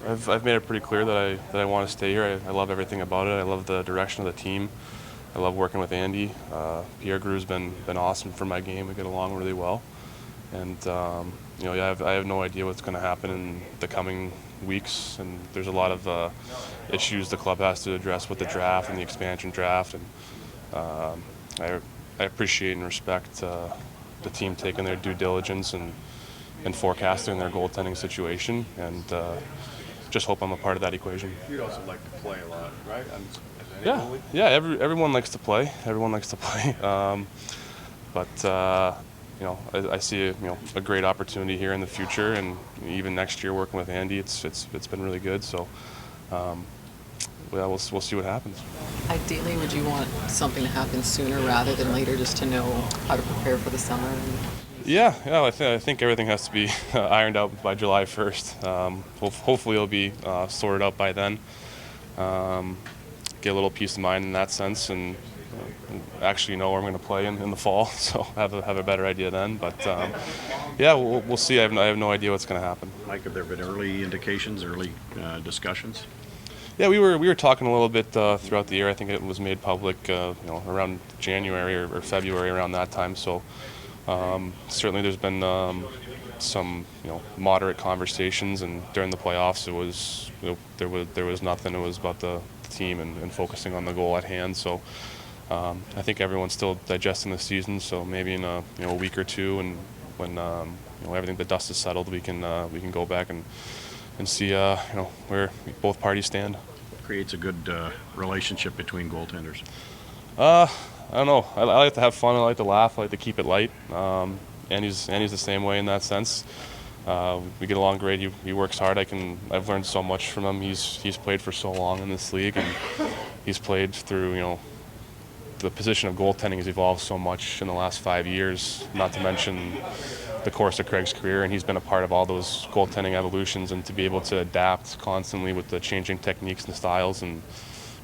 I've made it pretty clear that I want to stay here. I love everything about it. I love the direction of the team. I love working with Andy. Pierre Gru's been awesome for my game. We get along really well, and yeah, I have no idea what's going to happen in the coming weeks. And there's a lot of issues the club has to address with the draft and the expansion draft. And I appreciate and respect the team taking their due diligence and forecasting their goaltending situation, and just hope I'm a part of that equation. You'd also like to play a lot, right? Yeah. Everyone likes to play. Everyone likes to play. But I see a great opportunity here in the future, and even next year working with Andy, it's been really good. So we'll see what happens. Ideally, would you want something to happen sooner rather than later, just to know how to prepare for the summer? Yeah. I think everything has to be ironed out by July 1st. Hopefully, it'll be sorted out by then. Get a little peace of mind in that sense, and actually know where I'm going to play in the fall. So have a better idea then. But yeah, we'll see. I have no idea what's going to happen. Mike, have there been early indications, early discussions? Yeah, we were talking a little bit throughout the year. I think it was made public, around January or February, around that time. So certainly there's been some moderate conversations, and during the playoffs it was there was nothing. It was about the team and focusing on the goal at hand. So I think everyone's still digesting the season. So maybe in a week or two, and when everything, the dust is settled, we can go back and see where both parties stand. Creates a good relationship between goaltenders. I don't know. I like to have fun. I like to laugh. I like to keep it light. Andy's the same way in that sense. We get along great. He works hard. I've learned so much from him. He's played for so long in this league, and he's played through the position of goaltending has evolved so much in the last 5 years. Not to mention the course of Craig's career, and he's been a part of all those goaltending evolutions, and to be able to adapt constantly with the changing techniques and styles, and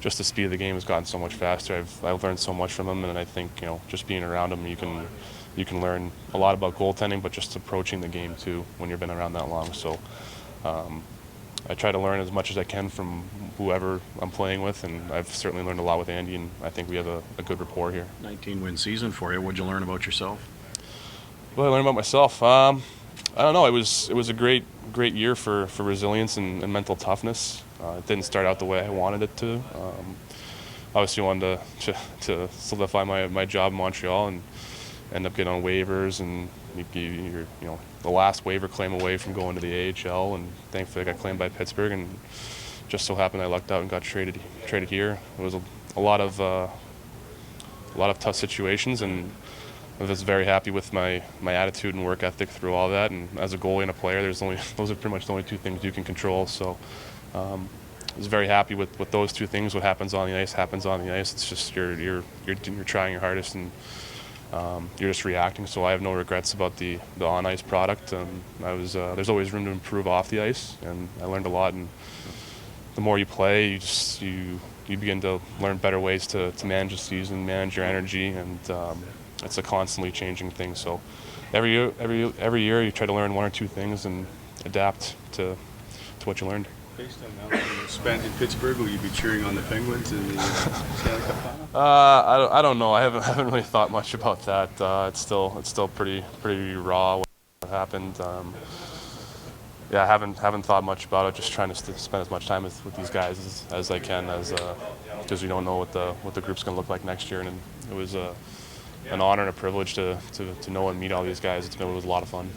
just the speed of the game has gotten so much faster. I've learned so much from him, and I think just being around him, you can learn a lot about goaltending, but just approaching the game too when you've been around that long. So I try to learn as much as I can from whoever I'm playing with, and I've certainly learned a lot with Andy, and I think we have a good rapport here. 19-win season for you. What'd you learn about yourself? What I learned about myself, I don't know. It was a great year for resilience and mental toughness. It didn't start out the way I wanted it to. Obviously, wanted to solidify my job in Montreal and end up getting on waivers, and you're the last waiver claim away from going to the AHL, and thankfully I got claimed by Pittsburgh, and just so happened I lucked out and got traded here. It was a lot of tough situations, and I was very happy with my attitude and work ethic through all that. And as a goalie and a player, those are pretty much the only two things you can control. So I was very happy with those two things. What happens on the ice happens on the ice. It's just you're trying your hardest, and you're just reacting. So I have no regrets about the on ice product. There's always room to improve off the ice, and I learned a lot. And the more you play, you begin to learn better ways to manage the season, manage your energy, and it's a constantly changing thing. So every year you try to learn one or two things and adapt to what you learned. Based on how long you spent in Pittsburgh, will you be cheering on the Penguins in the Stanley Cup final? I don't know. I haven't really thought much about that. It's still pretty raw what happened. I haven't thought much about it. Just trying to spend as much time with these guys as I can, because we don't know what the group's going to look like next year. And it was an honor and a privilege to know and meet all these guys. It was a lot of fun.